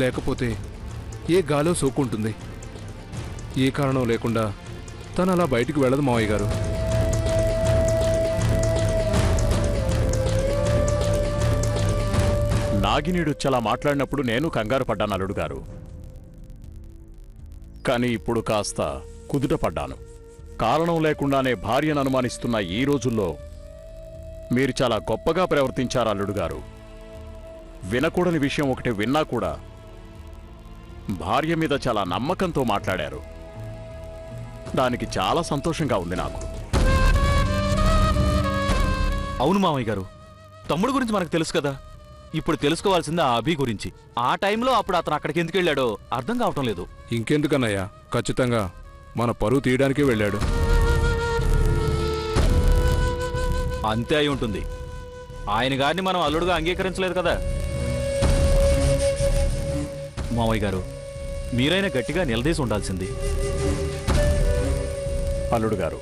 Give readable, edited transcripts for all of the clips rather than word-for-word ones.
లేకపోతే ఏ గాలో సోకుంటుంది. ఏ కారణం లేకుండా తను అలా బయటికి వెళ్ళదు మావయ్య గారు. నాగినీడొచ్చేలా మాట్లాడినప్పుడు నేను కంగారు పడ్డాను అల్లుడు గారు. కానీ ఇప్పుడు కాస్త కుదుట పడ్డాను. కారణం లేకుండానే భార్యను అనుమానిస్తున్న ఈ రోజుల్లో మీరు చాలా గొప్పగా ప్రవర్తించారు అల్లుడు గారు. వినకూడని విషయం ఒకటి విన్నా కూడా భార్య మీద చాలా నమ్మకంతో మాట్లాడారు. దానికి చాలా సంతోషంగా ఉంది నాకు. అవును మామయ్య గారు, తమ్ముడు గురించి మనకు తెలుసు కదా. ఇప్పుడు తెలుసుకోవాల్సింది ఆ అభి గురించి. ఆ టైంలో అప్పుడు అతను అక్కడికి ఎందుకు వెళ్ళాడో అర్థం కావటం లేదు. ఇంకెందుకన్నయ్యా, ఖచ్చితంగా మన పరువు తీయడానికే వెళ్ళాడు. అంతే అయి ఉంటుంది. ఆయన గారిని మనం అల్లుడుగా అంగీకరించలేదు కదా. మామయ్య గారు, మీరైనా గట్టిగా నిలదీసి ఉండాల్సింది. అల్లుడు గారు,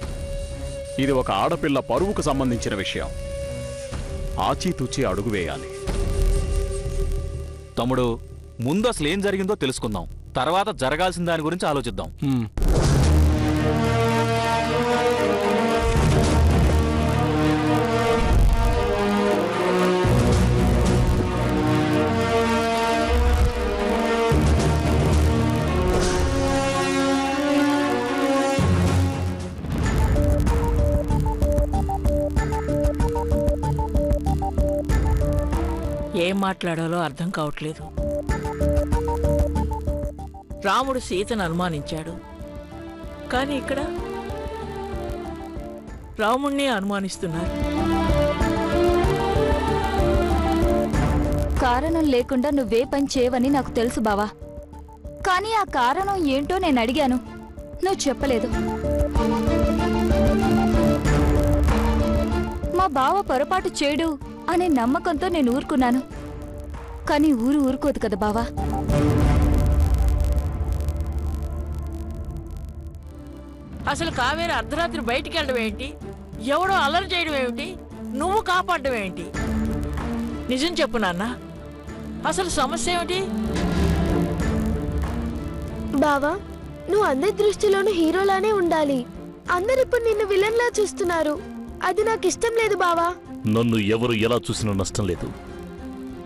ఇది ఒక ఆడపిల్ల పరువుకు సంబంధించిన విషయం. ఆచితూచి అడుగు వేయాలి. తమ్ముడు, ముందు అసలు ఏం జరిగిందో తెలుసుకుందాం. తర్వాత జరగాల్సిన దాని గురించి ఆలోచిద్దాం. ఏం మాట్లాడాలో అర్థం కావట్లేదు. రాముడు సీతను అనుమానించాడు, కానీ ఇక్కడ రాముణ్ణి అనుమానిస్తున్నారు. కారణం లేకుండా నువ్వే పని చేయవని నాకు తెలుసు బావా. కానీ ఆ కారణం ఏంటో నేను అడిగాను, నువ్వు చెప్పలేదు. మా బావ పొరపాటు చేయడు అనే నమ్మకంతో నేను ఊరుకున్నాను. కానీ ఊరుకోదు కదా బావా. అసలు కావేరి అర్ధరాత్రి బయటికి వెళ్ళడం ఏంటి, ఎవడో అల్లరి చేయడం ఏమిటి, నువ్వు కాపాడడం ఏంటి? నిజం చెప్పు నాన్న, అసలు సమస్య ఏమిటి? బావా, నువ్వు అందరి దృష్టిలోనూ హీరోలానే ఉండాలి. అందరిప్పుడు నిన్ను విలన్లా చూస్తున్నారు. అది నాకు ఇష్టం లేదు బావా. నన్ను ఎవరు ఎలా చూసినా నష్టం లేదు,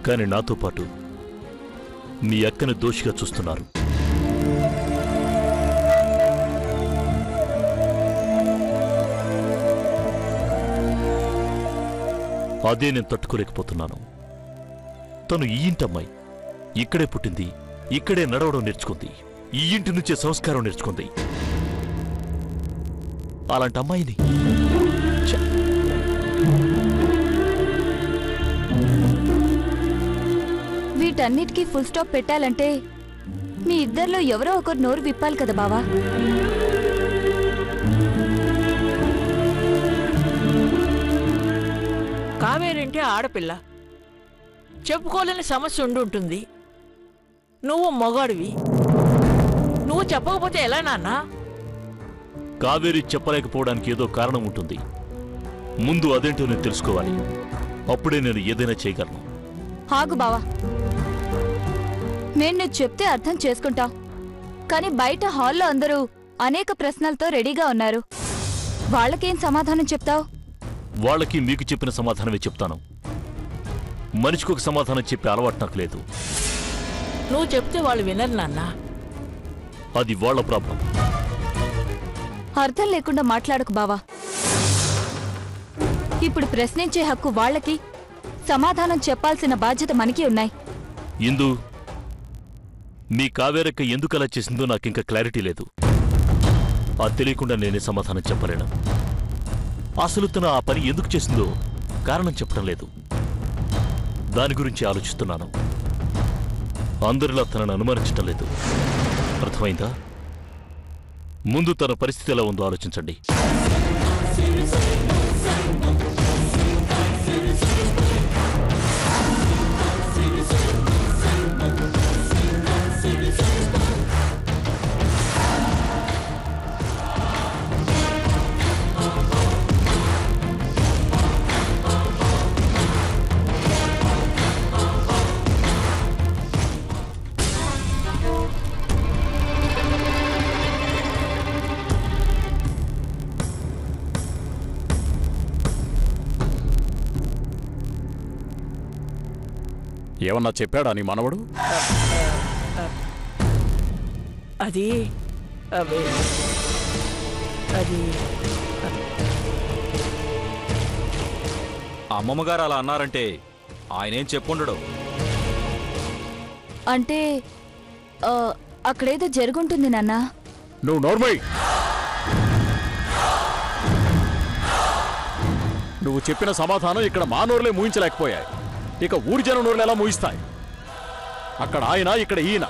కానీ నాతో పాటు మీ అక్కని దోషిగా చూస్తున్నారు. అదే నేను తట్టుకోలేకపోతున్నాను. తను ఈ ఇంటమ్మాయి, ఇక్కడే పుట్టింది, ఇక్కడే నడవడం నేర్చుకుంది, ఈ ఇంటి నుంచే సంస్కారం నేర్చుకుంది. అలాంటి అమ్మాయిని వీటన్నిటికీ ఫుల్ స్టాప్ పెట్టాలంటే మీ ఇద్దరిలో ఎవరో ఒకరు నోరు విప్పాలి కదా బావా. కావేరంటే ఆడపిల్ల, చెప్పుకోలేని సమస్య ఉండుంటుంది. నువ్వు మొగాడివి, నువ్వు చెప్పకపోతే ఎలా నాన్నా? కావేరి చెప్పలేకపోవడానికి ఏదో కారణం ఉంటుంది. ముందు అదేంటో నేను తెలుసుకోవాలి. అప్పుడే నేను ఏదైనా చేయగలను. ఆగు బావా, నేను నువ్వు చెప్తే అర్థం చేసుకుంటాం. కానీ బయట హాల్లో అందరూ అనేక ప్రశ్నలతో రెడీగా ఉన్నారు. వాళ్ళకేం సమాధానం చెప్తావు? వాళ్ళకి మీకు చెప్పిన సమాధానమే చెప్తాను. మనిషికి ఒక సమాధానం చెప్పే అలవాటు నాకు లేదు. నువ్వు చెప్తే వాళ్ళు వినరు నాన్నా. అది వాళ్ళ ప్రాబ్లం. అర్థం లేకుండా మాట్లాడకు బావా. ఇప్పుడు ప్రశ్నించే హక్కు వాళ్ళకి, సమాధానం చెప్పాల్సిన బాధ్యత మనకి ఉన్నాయి. ఇందు, మీ కావేరక్క ఎందుకు అలా చేసిందో నాకింకా క్లారిటీ లేదు. అది తెలియకుండా నేనే సమాధానం చెప్పలేను. అసలు తను ఆ పని ఎందుకు చేసిందో కారణం చెప్పడం లేదు. దాని గురించి ఆలోచిస్తున్నాను. అందరిలా తనను అనుమానించటం లేదు. అర్థమైందా? ముందు తన పరిస్థితి ఎలా ఉందో ఆలోచించండి. ఏమన్నా చెప్పాడా నీ మనవడు? అది అది అమ్మమ్మగారు అలా అన్నారంటే ఆయనేం చెప్పుండడు. అంటే అక్కడేదో జరుగుంటుంది నాన్నా. నువ్వు నోర్మై. నువ్వు చెప్పిన సమాధానం ఇక్కడ మా నోరులే మూయించలేకపోయాయి. ఇక ఊరి జనం నోరులు ఎలా మూయిస్తాయి? అక్కడ ఆయన, ఇక్కడ ఈయన,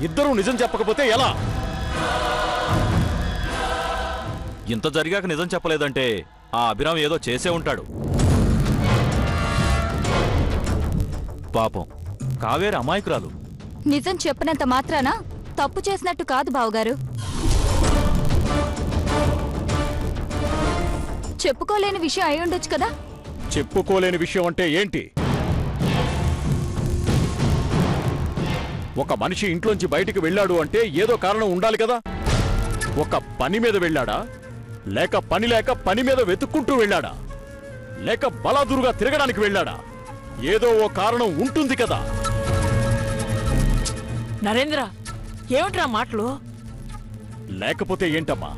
ఇద్దరూ నిజం చెప్పకపోతే ఎలా? ఇంత జరిగాక నిజం చెప్పలేదంటే ఆ అభిరామ్ ఏదో చేసే ఉంటాడు. పాపం కావేరి అమాయకురాలు. నిజం చెప్పినంత మాత్రాన తప్పు చేసినట్టు కాదు బావగారు. చెప్పుకోలేని విషయం అయి ఉండొచ్చు కదా. చెప్పుకోలేని విషయం అంటే ఏంటి? ఒక మనిషి ఇంట్లోంచి బయటికి వెళ్ళాడు అంటే ఏదో కారణం ఉండాలి కదా. ఒక పని మీద వెళ్ళాడా, లేక పని లేక పని మీద వెతుక్కుంటూ వెళ్ళాడా, లేక బలాదురుగా తిరగడానికి వెళ్ళాడా? ఏదో ఓ కారణం ఉంటుంది కదా. నరేంద్ర, ఏమిట్రా మాటలు? లేకపోతే ఏంటమ్మా?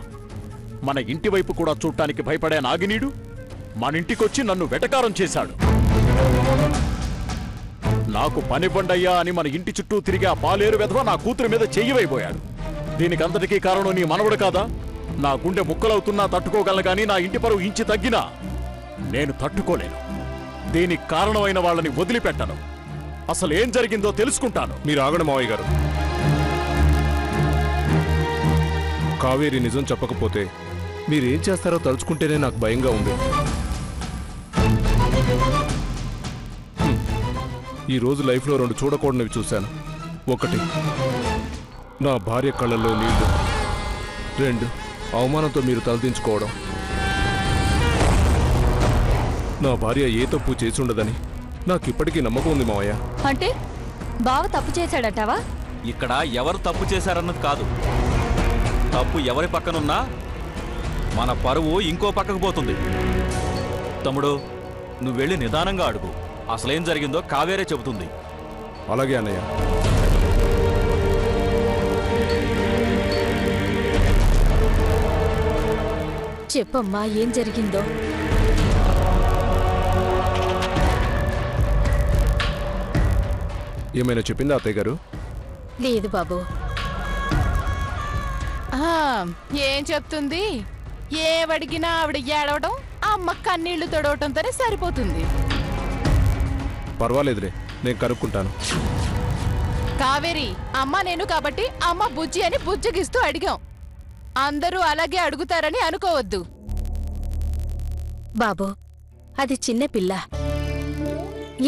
మన ఇంటి వైపు కూడా చూడటానికి భయపడే నాగినీడు మన ఇంటికొచ్చి నన్ను వెటకారం చేశాడు. నాకు పనివ్వండయ్యా అని మన ఇంటి చుట్టూ తిరిగి ఆ పాలేరు వెధవ నా కూతురి మీద చెయ్యివైపోయాడు. దీనికంతటికీ కారణం నీ మనవడు కాదా? నా గుండె ముక్కలవుతున్నా తట్టుకోగలను గాని నా ఇంటి పరువు ఇంచి తగ్గినా నేను తట్టుకోలేను. దీనికి కారణమైన వాళ్ళని వదిలిపెట్టను. అసలు ఏం జరిగిందో తెలుసుకుంటాను. మీరు ఆగండి మావయ్య గారు. కావేరి నిజం చెప్పకపోతే మీరేం చేస్తారో తలుచుకుంటేనే నాకు భయంగా ఉంది. ఈ రోజు లైఫ్లో 2 చూడకూడనివి చూశాను. 1, నా భార్య కళ్ళల్లో నీళ్లు. 2, అవమానంతో మీరు తలదించుకోవడం. నా భార్య ఏ తప్పు చేసి ఉండదని నాకిప్పటికీ నమ్మకం ఉంది మావయ్య. అంటే బావ తప్పు చేశాడటావా? ఇక్కడ ఎవరు తప్పు చేశారన్నది కాదు, తప్పు ఎవరి పక్కనున్నా మన పరువు ఇంకో పక్కకు పోతుంది. తమ్ముడు, నువ్వు వెళ్ళి నిదానంగా అడుగు. అసలేం జరిగిందో కావేరే చెబుతుంది. అలాగే అన్నయ్య. చెప్పమ్మా, ఏం జరిగిందో. ఏమైనా చెప్పిందా అత్తయ్య గారు? లేదు బాబు. ఏం చెప్తుంది? ఏవడిగినా ఆవిడ ఏడవడం, అమ్మ కన్నీళ్లు తొడవటంతోనే సరిపోతుంది. పర్వాలేదులే, నేను కనుక్కుంటాను. కావేరి, అమ్మ నేను కాబట్టి అమ్మ బుజ్జి అని బుజ్జగిస్తూ అడిగాం. అందరూ అలాగే అడుగుతారని అనుకోవద్దు. బాబు, అది చిన్న పిల్ల.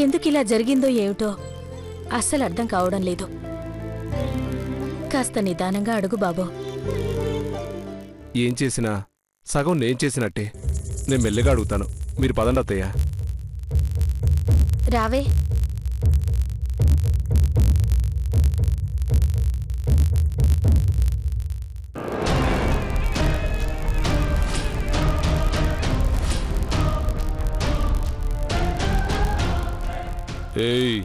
ఎందుకిలా జరిగిందో ఏమిటో అస్సలు అర్థం కావడం లేదు. కాస్త నిదానంగా అడుగు బాబు. ఏం చేసినా సగం నేను చేసినట్టే. నేను మెల్లగా అడుగుతాను. మీరు పదండి అత్తయ్య. రావే. ఏయ్,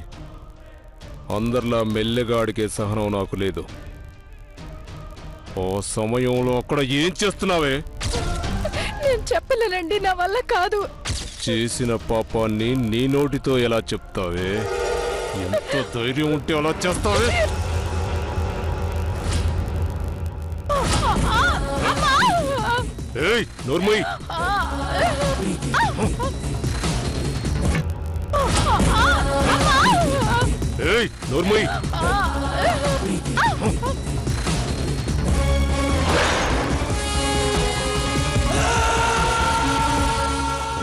అందరిలా మెల్లగా అడిగే సహనం నాకు లేదు. ఓ సమయంలో అక్కడ ఏం చేస్తున్నావే? నేను చెప్పలేనండి, నా వల్ల కాదు. చేసిన పాపాన్ని నీ నోటితో ఎలా చెప్తావే? ఎంత ధైర్యం ఉంటే అలా చేస్తావే? ఏయ్, నోర్మై. ఏయ్, నోర్మై.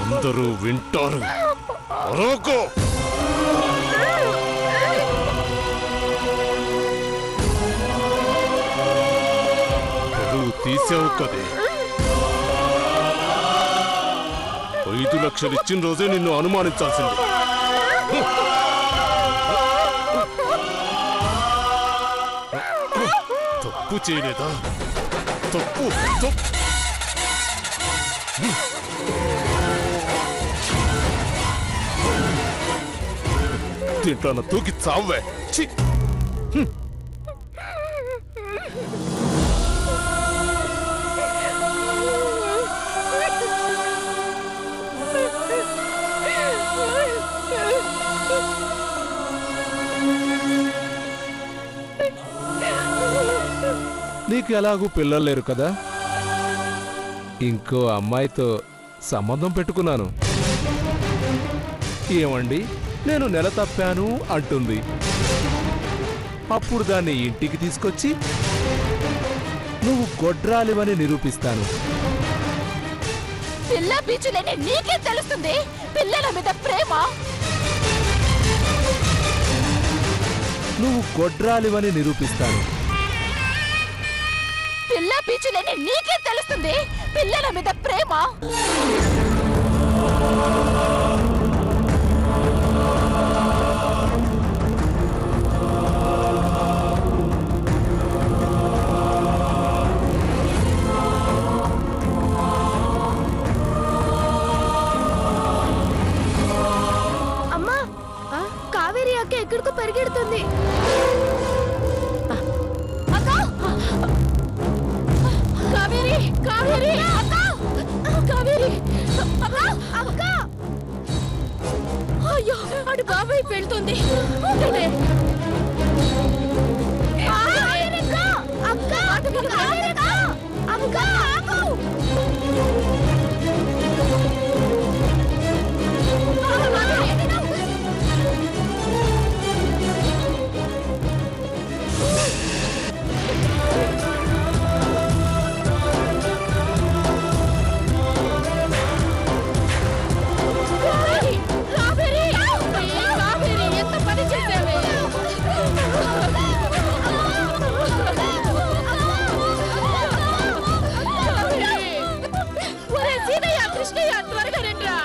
అందరూ వింటారు. అరవకు. పరువు తీసావు కదే. 5 లక్షలు ఇచ్చిన రోజే నిన్ను అనుమానించాల్సింది. తప్పు చేయలేదా? తప్పు. దీంట్లో తూకి చావే. ఛీ! నీకు ఎలాగూ పిల్లలు లేరు కదా, ఇంకో అమ్మాయితో సంబంధం పెట్టుకున్నాను. ఏమండి, నేను నెల తప్పాను అంటుంది. అప్పుడు దాన్ని ఇంటికి తీసుకొచ్చి నువ్వు గొడ్రాలివని నిరూపిస్తాను. పిల్ల బీచులేని నీకే తెలుస్తుంది పిల్లల మీద ప్రేమ. నువ్వు గొడ్రాలివని నిరూపిస్తాను. పిల్ల బీచులేని నీకే తెలుస్తుంది పిల్లల మీద ప్రేమ. అమ్మా, కావేరి అక్క ఎక్కడికో పరిగెడుతుంది. కావేరి కావేరి కావేరి అక్క, అయ్యో అటు బాబాయ్ వెళ్తుంది. ఎంత పని చేసావే. కృష్ణయ్య త్వరగా రండిరా.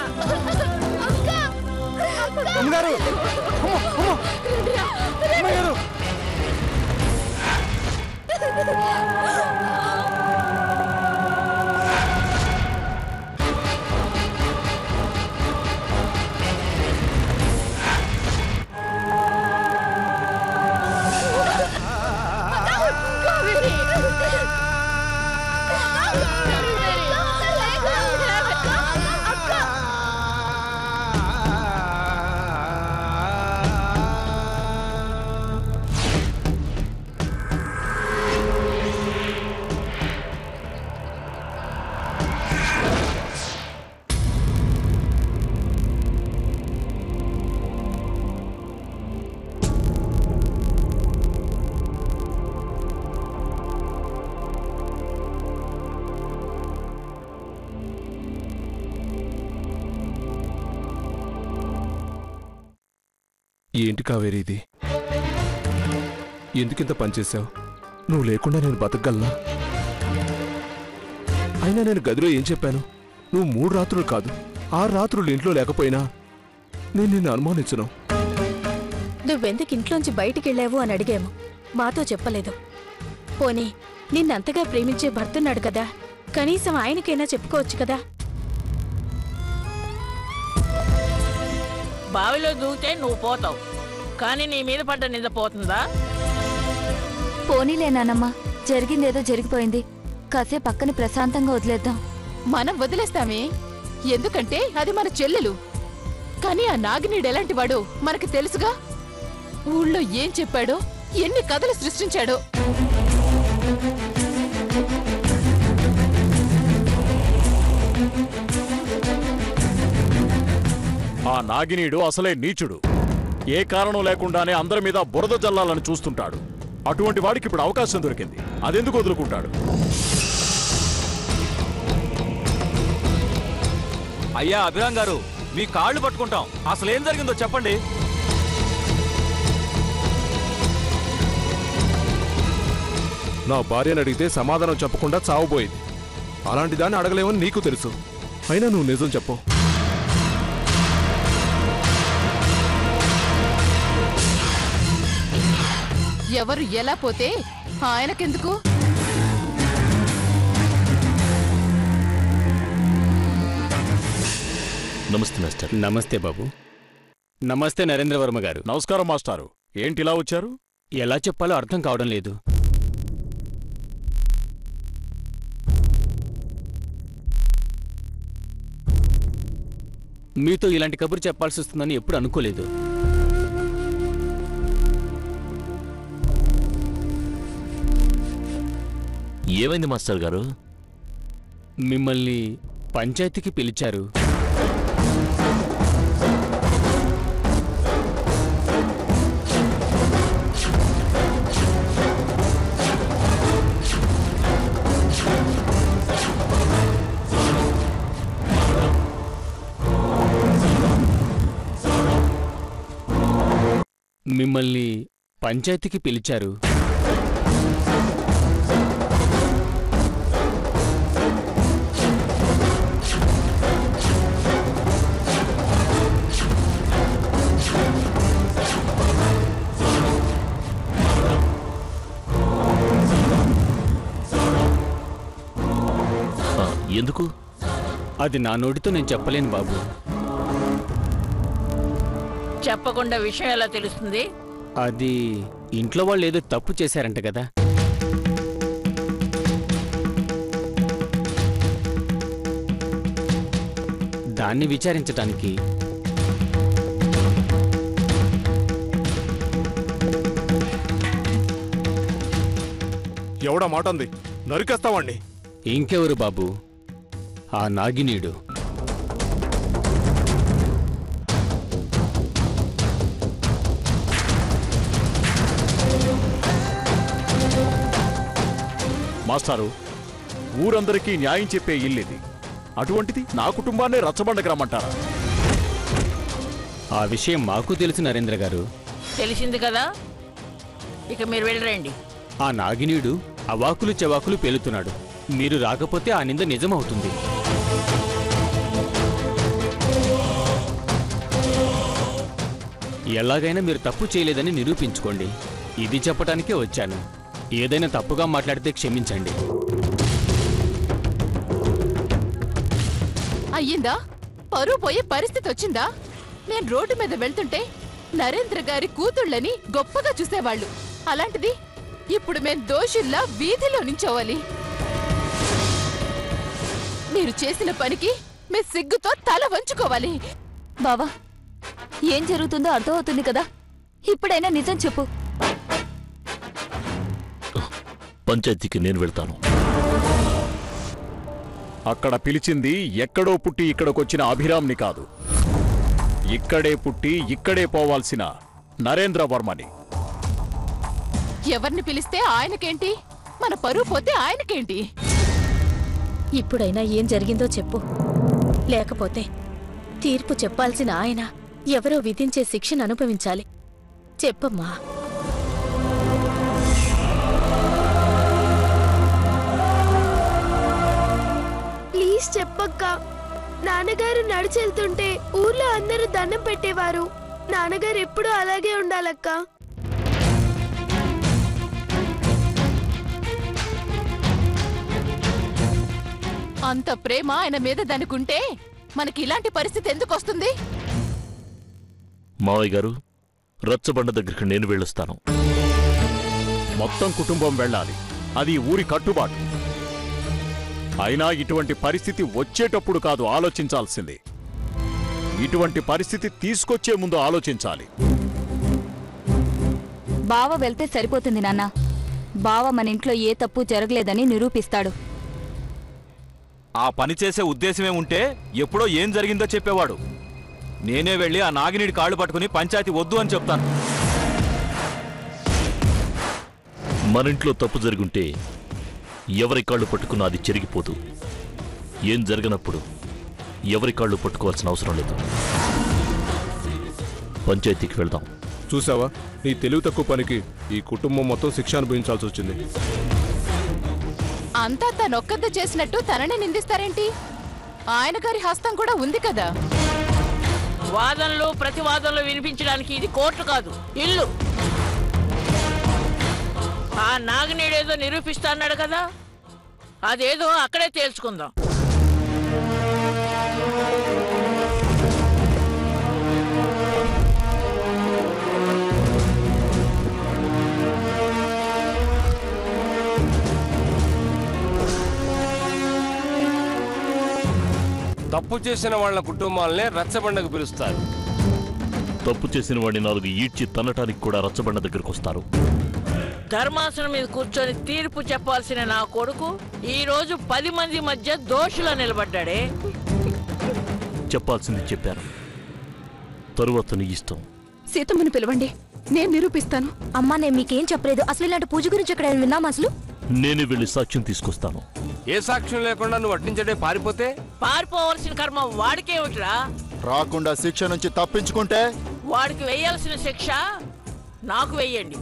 ఏంటి కావేరి ఇది? ఎందుకింత పనిచేశావు? నువ్వు లేకుండా నేను బతకగలనా? అయినా నేను గదిలో ఏం చెప్పాను? నువ్వు 3 రాత్రులు కాదు 6 రాత్రులు ఇంట్లో లేకపోయినా నేను నిన్ను అనుమానించను. నువ్వెందుకు ఇంట్లోంచి బయటికెళ్ళావు అని అడిగాము, మాతో చెప్పలేదు. పోనీ నిన్నంతగా ప్రేమించే భర్తున్నాడు కదా, కనీసం ఆయనకైనా చెప్పుకోవచ్చు కదా. బావిలో దూకితే నువ్వు పోతావు, కానీ నీ మీద పడ్డ నింద పోతుందా? పోనీలే నానమ్మ, జరిగిందేదో జరిగిపోయింది. కాసేపు పక్కన ప్రశాంతంగా వదిలేద్దాం. మనం వదిలేస్తామే, ఎందుకంటే అది మన చెల్లెలు. కానీ ఆ నాగినీడు ఎలాంటి వాడో మనకు తెలుసుగా. ఊళ్ళో ఏం చెప్పాడో, ఎన్ని కథలు సృష్టించాడో. ఆ నాగినీడు అసలే నీచుడు. ఏ కారణం లేకుండానే అందరి మీద బురద జల్లాలని చూస్తుంటాడు. అటువంటి వాడికి ఇప్పుడు అవకాశం దొరికింది, అదెందుకు వదులుకుంటాడు? అయ్యా అభిరామ్ గారు, మీ కాళ్ళు పట్టుకుంటాం, అసలేం జరిగిందో చెప్పండి. నా భార్యను అడిగితే సమాధానం చెప్పకుండా చావబోయేది. అలాంటి దాన్ని అడగలేమని నీకు తెలుసు, అయినా నువ్వు నిజం చెప్పు. ఎవరు ఎలా పోతే ఆయనకెందుకు? నమస్తే మాస్టర్. నమస్తే బాబు. నమస్తే నరేంద్రవర్మ గారు. నమస్కారం మాస్టారు. ఏంటిలా వచ్చారు? ఎలా చెప్పాలో అర్థం కావడం లేదు. మీతో ఇలాంటి కబురు చెప్పాల్సి వస్తుందని ఎప్పుడు అనుకోలేదు. ఏమైంది మాస్టర్ గారు? మిమ్మల్ని పంచాయతీకి పిలిచారు. మిమ్మల్ని పంచాయతీకి పిలిచారు. ఎందుకు? అది నా నోటితో నేను చెప్పలేను బాబు. చెప్పకుండా విషయం ఎలా తెలుస్తుంది? అది ఇంట్లో వాళ్ళు ఏదో తప్పు చేశారంట కదా. దాన్ని విచారించటానికి. ఎవడా మాట అంది? నరికేస్తావాణ్ణి. ఇంకెవరు బాబు? ఆ నాగినీడు. మాస్టారు, ఊరందరికీ న్యాయం చెప్పే ఇల్లిది. అటువంటిది నా కుటుంబాన్నే రచ్చబండకు రమ్మంటారా? ఆ విషయం మాకు తెలుసు నరేంద్ర గారు. తెలిసింది కదా, ఇక మీరు వెళ్ళరండి. ఆ నాగినీడు అవాకులు చెవాకులు పేలుతున్నాడు. మీరు రాకపోతే ఆ నింద నిజమవుతుంది. ఎలాగైనా మీరు తప్పు చేయలేదని నిరూపించుకోండి. ఇది చెప్పటానికే వచ్చాను. ఏదైనా తప్పుగా మాట్లాడితే క్షమించండి. అయ్యిందా? పరువు పోయే పరిస్థితి వచ్చిందా? నేను రోడ్డు మీద వెళ్తుంటే నరేంద్ర గారి కూతుళ్ళని గొప్పగా చూసేవాళ్ళు. అలాంటిది ఇప్పుడు మేం దోషుల్లా వీధిలో నించోవాలి. మీరు చేసిన పనికి మీ సిగ్గుతో తల వంచుకోవాలి. బావా, ఏం జరుగుతుందో అర్థమవుతుంది కదా. ఇప్పుడైనా నిజం చెప్పు. పంచాయతీకి నేను వెళ్తాను. అక్కడ పిలిచింది ఎక్కడో పుట్టి ఇక్కడికొచ్చిన అభిరామ్ని కాదు, ఇక్కడే పుట్టి ఇక్కడే పోవాల్సిన నరేంద్రవర్మని. ఎవరిని పిలిస్తే ఆయనకేంటి? మన పరువు పోతే ఆయనకేంటి? ఇప్పుడైనా ఏం జరిగిందో చెప్పు. లేకపోతే తీర్పు చెప్పాల్సిన ఆయన ఎవరో విధించే శిక్షను అనుభవించాలి. చెప్పమ్మా. ప్లీజ్ చెప్పక్క. నాన్నగారు నడిచెళ్తుంటే ఊర్లో అందరూ దండం పెట్టేవారు. నాన్నగారు ఎప్పుడూ అలాగే ఉండాలక్క. అంత ప్రేమ ఆయన మీద దనుకుంటే మనకి ఇలాంటి పరిస్థితి ఎందుకు వస్తుంది? మావయ్య గారు, రచ్చబండ దగ్గరికి నేను వెళ్ళొస్తాను. మొత్తం కుటుంబం వెళ్ళాలి. అది ఊరి కట్టుబాటు. అయినా ఇటువంటి పరిస్థితి వచ్చేటప్పుడు కాదు ఆలోచించాల్సింది. ఇటువంటి పరిస్థితి తీసుకొచ్చే ముందు ఆలోచించాలి. బావ వెళ్తే సరిపోతుంది నాన్న. బావ మన ఇంట్లో ఏ తప్పు జరగలేదని నిరూపిస్తాడు. ఆ పని చేసే ఉద్దేశమే ఉంటే ఎప్పుడో ఏం జరిగిందో చెప్పేవాడు. నేనే వెళ్ళి ఆ నాగినీడి కాళ్ళు పట్టుకుని పంచాయతీ వద్దు అని చెప్తాను. మనింట్లో తప్పు జరుగుంటే ఎవరి కాళ్ళు పట్టుకున్నా అది చెరిగిపోదు. ఏం జరగనప్పుడు ఎవరి కాళ్ళు పట్టుకోవాల్సిన అవసరం లేదు. పంచాయతీకి వెళ్దాం. చూసావా, నీ తెలివి తక్కువ పనికి ఈ కుటుంబం మొత్తం శిక్ష అనుభవించాల్సి వచ్చింది. అంతా తనొక్కద్ద చేసినట్టు తననే నిందిస్తారేంటి? ఆయన గారి హస్తం కూడా ఉంది కదా. వాదనలు ప్రతివాదనలు వినిపించడానికి ఇది కోర్టు కాదు, ఇల్లు. ఆ నాగినేడేదో నిరూపిస్తా అన్నాడు కదా, అదేదో అక్కడే తేల్చుకుందాం. తప్పు చేసిన వాళ్ళ కుటుంబాలనే రచ్చబండకు పిలుస్తారు. తప్పు చేసిన వాడిని 4 ఈడ్చి తన్నటానికి కూడా రచ్చబండ దగ్గరకు వస్తారు. ధర్మాసనం మీద కూర్చొని తీర్పు చెప్పాల్సిన నా కొడుకు ఈ రోజు 10 మంది మధ్య దోషులా నిలబడ్డాడే. చెప్పాల్సింది చెప్పాను, తరువాత నీ ఇష్టం. సీతమ్మని పిలవండి, నేను నిరూపిస్తాను. అమ్మా నేను మీకేం చెప్పలేదు. అసలు ఇలాంటి పూజ గురించి ఎక్కడ విన్నాం అసలు? నేనే వెళ్ళి సాక్ష్యం తీసుకొస్తాను. ఏ సాక్ష్యం లేకుండా నువ్వు అట్టించడే పారిపోతే? పారిపోవలసిన కర్మ వాడికేమిట్రా? రాకుండా శిక్ష నుంచి తప్పించుకుంటే వాడికి వేయాల్సిన శిక్ష నాకు వెయ్యండి.